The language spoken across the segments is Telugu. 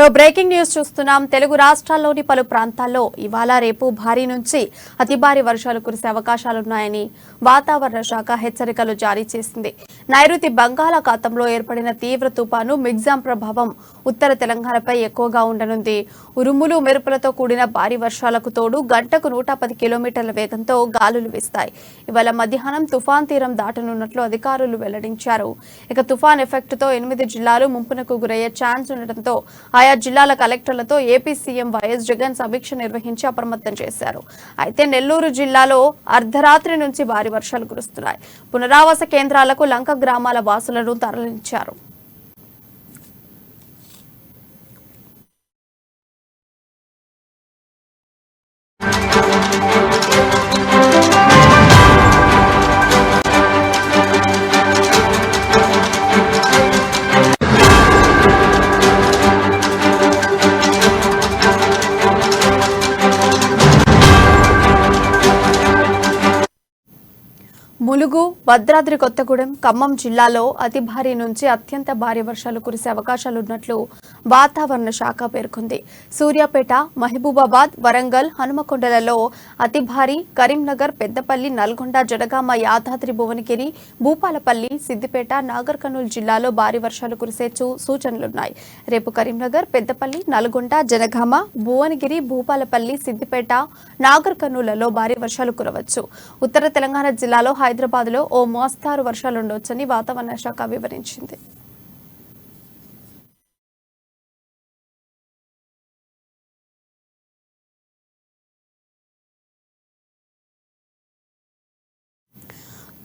మరో బ్రేకింగ్ న్యూస్ చూస్తున్నాం. తెలుగు రాష్ట్రాల్లోని పలు ప్రాంతాల్లో ఇవాళ రేపు భారీ నుంచి అతి భారీ వర్షాలు కురిసే అవకాశాలున్నాయని వాతావరణ శాఖ హెచ్చరికలు జారీ చేసింది. నైరుతి బంగాళాఖాతంలో ఏర్పడిన తీవ్ర తుపాను మిగ్జాం ప్రభావం ఉత్తర తెలంగాణపై ఎక్కువగా ఉండనుంది. ఉరుములు మెరుపులతో కూడిన భారీ వర్షాలకు తోడు గంటకు 110 కిలోమీటర్ల వేగంతో గాలులు వీస్తాయి. ఇవాళ మధ్యాహ్నం తుఫాన్ తీరం దాటనున్నట్లు అధికారులు వెల్లడించారు. ఇక తుఫాన్ ఎఫెక్ట్తో 8 జిల్లాలు ముంపునకు గురయ్యే ఛాన్స్ ఉండటంతో ఆయా జిల్లాల కలెక్టర్లతో ఏపీ సీఎం వైఎస్ జగన్ సమీక్ష నిర్వహించి అప్రమత్తం చేశారు. అయితే నెల్లూరు జిల్లాలో అర్ధరాత్రి నుంచి భారీ వర్షాలు కురుస్తున్నాయి. పునరావాస కేంద్రాలకు లంక గ్రామాల వాసులను తరలించారు. ములుగు, భద్రాద్రి కొత్తగూడెం, ఖమ్మం జిల్లాలో అతి భారీ నుంచి అత్యంత భారీ వర్షాలు కురిసే అవకాశాలున్నట్లు వాతావరణ శాఖ పేర్కొంది. సూర్యాపేట, మహబూబాబాద్, వరంగల్, హనుమకొండలలో అతి భారీ, కరీంనగర్, పెద్దపల్లి, నల్గొండ, జనగామ, యాదాద్రి, భువనగిరి, భూపాలపల్లి, సిద్దిపేట, నాగర్ కర్నూలు జిల్లాలో భారీ వర్షాలు కురిసే సూచనలున్నాయి. రేపు కరీంనగర్, పెద్దపల్లి, నల్గొండ, జనగామ, భువనగిరి, భూపాలపల్లి, సిద్దిపేట, నాగర్ కర్నూలులలో భారీ వర్షాలు కురవచ్చు. ఉత్తర తెలంగాణ జిల్లాలో హైదరాబాద్ లో ఓ మోస్తారు వర్షాలుండవచ్చని వాతావరణ శాఖ వివరించింది.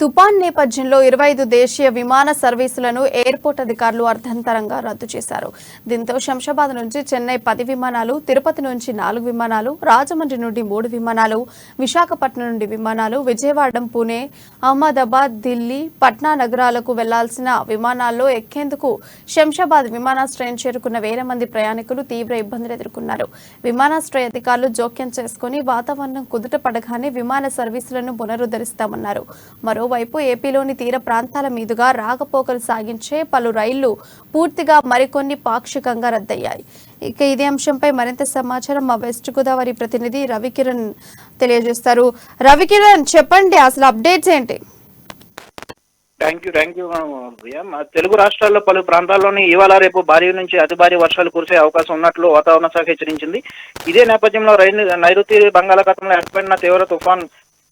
తుపాన్ నేపథ్యంలో 25 దేశీయ విమాన సర్వీసులను ఎయిర్పోర్ట్ అధికారులు అర్ధంతరంగా రద్దు చేశారు. దీంతో శంషాబాద్ నుంచి చెన్నై 10 విమానాలు, తిరుపతి నుంచి 4 విమానాలు, రాజమండ్రి నుండి 3 విమానాలు, విశాఖపట్నం నుండి విమానాలు, విజయవాడ, పుణె, అహ్మదాబాద్, ఢిల్లీ, పట్నా నగరాలకు వెళ్లాల్సిన విమానాల్లో ఎక్కేందుకు శంషాబాద్ విమానాశ్రయం చేరుకున్న వేల మంది ప్రయాణికులు తీవ్ర ఇబ్బందులు ఎదుర్కొన్నారు. విమానాశ్రయ అధికారులు జోక్యం చేసుకుని వాతావరణం కుదుట పడగానే విమాన సర్వీసులను పునరుద్ధరిస్తామన్నారు. మరోవైపు ఏపీలోని తీర ప్రాంతాల మీదుగా రాకపోకలు సాగించే పలు రైళ్లు పూర్తిగా, మరికొన్ని పాక్షికంగా రద్దయ్యాయి. ఇక ఇదే అంశంపై మరింత సమాచారం మా వెస్ట్ గోదావరి ప్రతినిధి రవికిరణ్ తెలియజేస్తారు. రవికిరణ్, చెప్పండి, అసలు అప్డేట్స్ ఏంటి? థ్యాంక్ యూ తెలుగు రాష్ట్రాల్లో పలు ప్రాంతాల్లోని ఇవాళ రేపు భారీ నుంచి అతి భారీ వర్షాలు కురిసే అవకాశం ఉన్నట్లు వాతావరణ శాఖ హెచ్చరించింది. ఇదే నేపథ్యంలో నైరుతి బంగాళాఖాతంలో ఏర్పడిన తీవ్ర తుఫాన్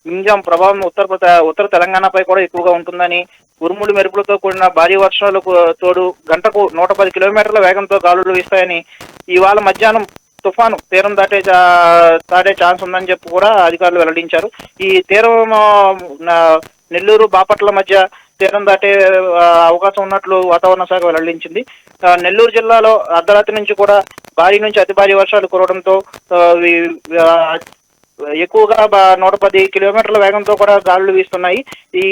మిగ్జాం ప్రభావం ఉత్తర తెలంగాణపై కూడా ఎక్కువగా ఉంటుందని, ఉరుములు మెరుపులతో కూడిన భారీ వర్షాలకు తోడు గంటకు 110 కిలోమీటర్ల వేగంతో గాలులు వీస్తాయని, ఇవాళ మధ్యాహ్నం తుఫాను తీరం దాటే ఛాన్స్ ఉందని చెప్పి కూడా అధికారులు వెల్లడించారు. ఈ తీరం నెల్లూరు, బాపట్ల మధ్య తీరం దాటే అవకాశం ఉన్నట్లు వాతావరణ శాఖ వెల్లడించింది. నెల్లూరు జిల్లాలో అర్ధరాత్రి నుంచి కూడా భారీ నుంచి అతి భారీ వర్షాలు కురవడంతో ఎక్కువగా 110 కిలోమీటర్ల వేగంతో కూడా గాలులు వీస్తున్నాయి. ఈ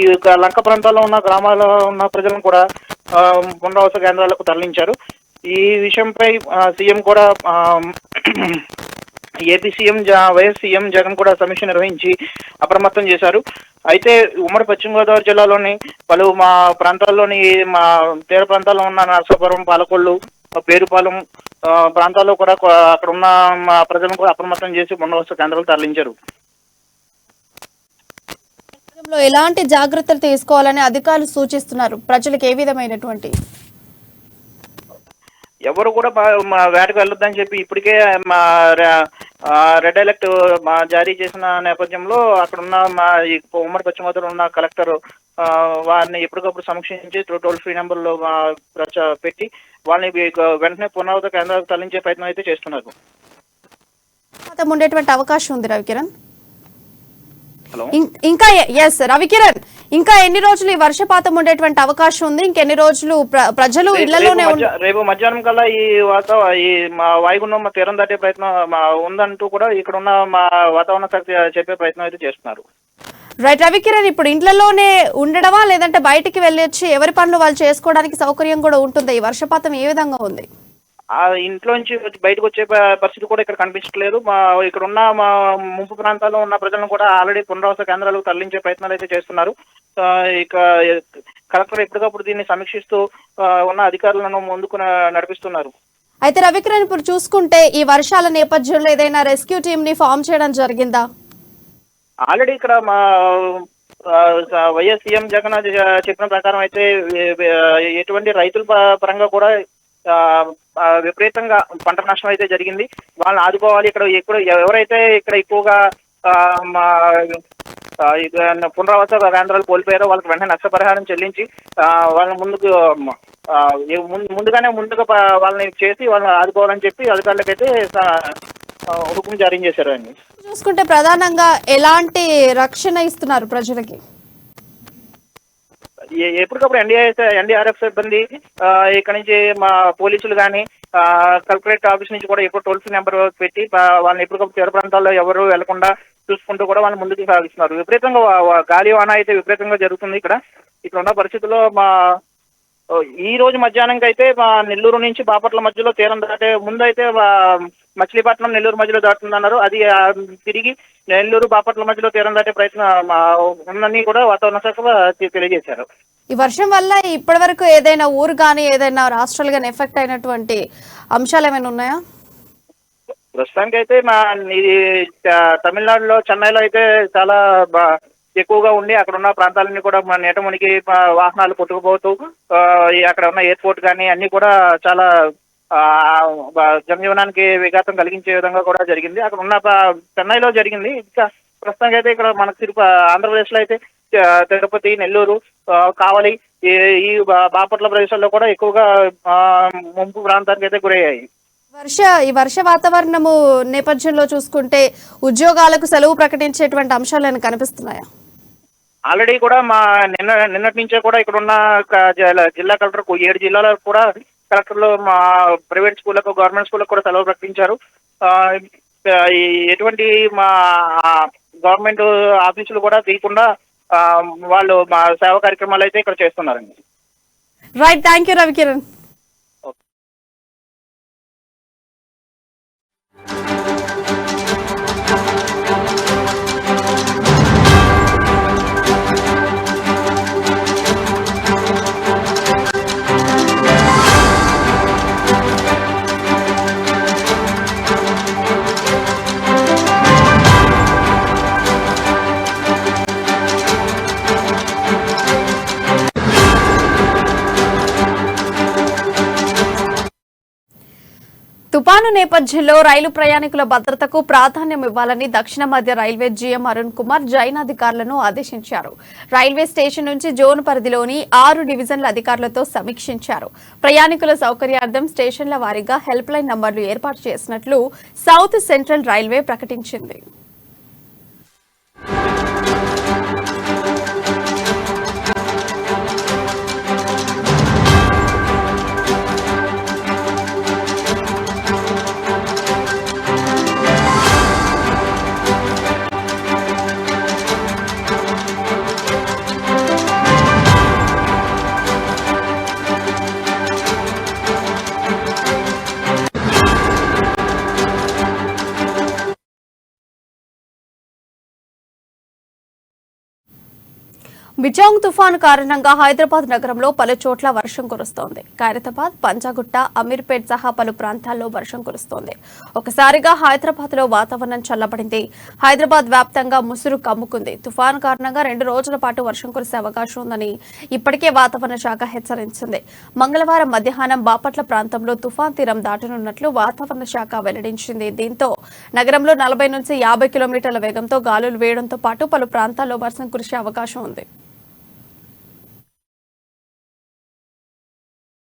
లంక ప్రాంతాల్లో ఉన్న గ్రామాల్లో ఉన్న ప్రజలను కూడా పునరావాస కేంద్రాలకు తరలించారు. ఈ విషయంపై సీఎం కూడా AP CM YS CM Jagan కూడా సమీక్ష నిర్వహించి అప్రమత్తం చేశారు. అయితే ఉమ్మడి పశ్చిమ గోదావరి జిల్లాలోని పలు ప్రాంతాల్లోని తీర ప్రాంతాల్లో ఉన్న నరసాపురం, పాలకొల్లు, పేరుపాలెం ప్రాంతాల్లో కూడా అక్కడ ఉన్న ప్రజలను కూడా అప్రమత్తం చేసి పునరావాస కేంద్రాలు తరలించారు. ఎలాంటి జాగ్రత్తలు తీసుకోవాలని అధికారులు సూచిస్తున్నారు? ప్రజలకు ఏ విధమైనటువంటి ఎవరు కూడా వేటకు వెళ్ళొద్దని చెప్పి ఇప్పటికే రెడ్ అలర్ట్ జారీ చేసిన నేపథ్యంలో అక్కడ ఉన్న ఉమ్మడి పశ్చిమ గోదావరిలో ఉన్న కలెక్టర్ వారిని ఎప్పటికప్పుడు సమీక్షించి టోల్ ఫ్రీ నెంబర్లో పెట్టి వాళ్ళని వెంటనే పునరావాస కేంద్రాలకు తరలించే ప్రయత్నం అయితే చేస్తున్నారు. ఉండేటువంటి అవకాశం ఉంది రవికిరణ్. ఇంకా రవికిరణ్, ఇంకా ఎన్ని రోజులు ఈ వర్షపాతం ఉండేటువంటి అవకాశం ఉంది? ఇంకెన్ని రోజులు ప్రజలు ఇళ్లలోనే? రేపు మధ్యాహ్నం కల్లా ఈ వాయుగుండం తీరం దాటే ప్రయత్నం ఉందంటూ కూడా ఇక్కడ ఉన్న వాతావరణ శాఖ చెప్పే ప్రయత్నం అయితే చేస్తున్నారు. రైట్ రవికిరణ్, ఇప్పుడు ఇంట్లోనే ఉండడమా లేదంటే బయటికి వెళ్ళొచ్చి ఎవరి పనులు వాళ్ళు చేసుకోవడానికి సౌకర్యం కూడా ఉంటుందా? ఈ వర్షపాతం ఏ విధంగా ఉంది? ఇంట్లోంచి బయటకు వచ్చే పరిస్థితి కూడా ఇక్కడ కనిపించట్లేదు. ఇక్కడ ఉన్న ముంపు ప్రాంతాల్లో ఉన్న ప్రజలను కూడా ఆల్రెడీ పునరావాస కేంద్రాలకు తరలించే ప్రయత్నాలు అయితే చేస్తున్నారు. ఇక కలెక్టర్ ఎప్పటికప్పుడు దీన్ని సమీక్షిస్తూ ఉన్న అధికారులను ముందుకు నడిపిస్తున్నారు. అయితే రవికిరణ్, ఇప్పుడు చూసుకుంటే ఈ వర్షాల నేపథ్యంలో ఏదైనా రెస్క్యూ టీమ్ ని ఫామ్ చేయడం జరిగిందా? ఆల్రెడీ ఇక్కడ మా వైఎస్ సీఎం జగన్ చెప్పిన ప్రకారం అయితే ఎటువంటి రైతుల పరంగా కూడా ఆ, విపరీతంగా పంట నష్టం అయితే జరిగింది. వాళ్ళని ఆదుకోవాలి. ఇక్కడ ఎవరైతే ఇక్కడ ఎక్కువగా ఆ, మా పునరావాస కేంద్రాలు కోల్పోయారో వాళ్ళకి వెంటనే నష్టపరిహారం చెల్లించి వాళ్ళని ముందుగా వాళ్ళని చేసి వాళ్ళని ఆదుకోవాలని చెప్పి అధికారులకైతే హుకుం జారీ చేశారు అండి. చూసుకుంటే ప్రధానంగా ఎలాంటి రక్షణ ఇస్తున్నారు ప్రజలకి? ఎప్పటికప్పుడు ఎన్డీఆర్ఎఫ్ సిబ్బంది ఇక్కడ నుంచి మా పోలీసులు కానీ కలెక్టరేట్ ఆఫీస్ నుంచి కూడా ఎప్పుడు టోల్ ఫ్రీ నెంబర్ పెట్టి వాళ్ళని ఎప్పటికప్పుడు తీర ప్రాంతాల్లో ఎవరు వెళ్లకుండా చూసుకుంటూ కూడా వాళ్ళని ముందుకు సాగిస్తున్నారు. విపరీతంగా గాలి వాన అయితే విపరీతంగా జరుగుతుంది. ఇక్కడ ఉన్న పరిస్థితుల్లో ఈ రోజు మధ్యాహ్నంకి అయితే మా నెల్లూరు నుంచి బాపట్ల మధ్యలో తీరం దాటే ముందు అయితే మచిలీపట్నం నెల్లూరు మధ్యలో దాటుతుందన్నారు. అది తిరిగి నెల్లూరు బాపట్ల మధ్యలో తీరం దాటే ప్రయత్నం ఉందని కూడా వాతావరణ శాఖ తెలియజేశారు. ఈ వర్షం వల్ల ఇప్పటి వరకు ఏదైనా ఊరు కానీ ఏదైనా రాష్ట్రాలు కానీ ఎఫెక్ట్ అయినటువంటి అంశాలు ఏమైనా ఉన్నాయా? ప్రస్తుతానికి అయితే ఇది తమిళనాడులో చెన్నైలో అయితే చాలా ఎక్కువగా ఉండి అక్కడ ఉన్న ప్రాంతాలన్నీ కూడా నీట మునిగి వాహనాలు కొట్టుకుపోతూ అక్కడ ఉన్న ఎయిర్పోర్ట్ కానీ అన్ని కూడా చాలా జనజీవనానికి విఘాతం కలిగించే విధంగా కూడా జరిగింది. అక్కడ ఉన్న చెన్నైలో జరిగింది. ఇంకా ప్రస్తుతానికి అయితే ఇక్కడ మనకు ఆంధ్రప్రదేశ్లో అయితే తిరుపతి, నెల్లూరు, కావలి, ఈ బాపట్ల ప్రదేశాల్లో కూడా ఎక్కువగా ముంపు ప్రాంతానికి అయితే గురయ్యాయి. ఈ వర్ష వాతావరణము నేపథ్యంలో చూసుకుంటే ఉద్యోగాలకు సెలవు ప్రకటించేటువంటి అంశాలు కనిపిస్తున్నాయా? ఆల్రెడీ కూడా నిన్నటి నుంచే కూడా ఇక్కడ ఉన్న జిల్లా కలెక్టర్ 7 జిల్లాలకు కూడా కలెక్టర్లు మా ప్రైవేట్ స్కూళ్ళకు, గవర్నమెంట్ స్కూళ్ళకు కూడా సెలవు ప్రకటించారు. ఎటువంటి మా గవర్నమెంట్ ఆఫీసులు కూడా తీయకుండా వాళ్ళు మా సేవా కార్యక్రమాలు అయితే ఇక్కడ చేస్తున్నారండి. Right, thank you Ravikiran. తుపాను నేపథ్యంలో రైలు ప్రయాణికుల భద్రతకు ప్రాధాన్యం ఇవ్వాలని దక్షిణ మధ్య రైల్వే జీఎం అరుణ్ కుమార్ జైన్ అధికారులను ఆదేశించారు. రైల్వే స్టేషన్ నుంచి జోన్ పరిధిలోని 6 డివిజన్ల అధికారులతో సమీక్షించారు. ప్రయాణికుల సౌకర్యార్థం స్టేషన్ల వారీగా హెల్ప్ లైన్ నంబర్లు ఏర్పాటు చేసినట్లు సౌత్ సెంట్రల్ రైల్వే ప్రకటించింది. బిచాంగ్ తుఫాను కారణంగా హైదరాబాద్ నగరంలో పలు చోట్ల వర్షం కురుస్తోంది. ఖైరతాబాద్, పంజాగుట్ట, అమీర్పేట్ సహా పలు ప్రాంతాల్లో వర్షం కురుస్తోంది. ఒకసారిగా హైదరాబాద్ లో వాతావరణం చల్లబడింది. హైదరాబాద్ వ్యాప్తంగా ముసురు కమ్ముకుంది. తుఫాను కారణంగా 2 రోజుల పాటు వర్షం కురిసే అవకాశం ఉందని ఇప్పటికే వాతావరణ శాఖ హెచ్చరించింది. మంగళవారం మధ్యాహ్నం బాపట్ల ప్రాంతంలో తుఫాన్ తీరం దాటనున్నట్లు వాతావరణ శాఖ వెల్లడించింది. దీంతో నగరంలో 40 నుంచి 50 కిలోమీటర్ల వేగంతో గాలులు వేయడంతో పాటు పలు ప్రాంతాల్లో వర్షం కురిసే అవకాశం ఉంది.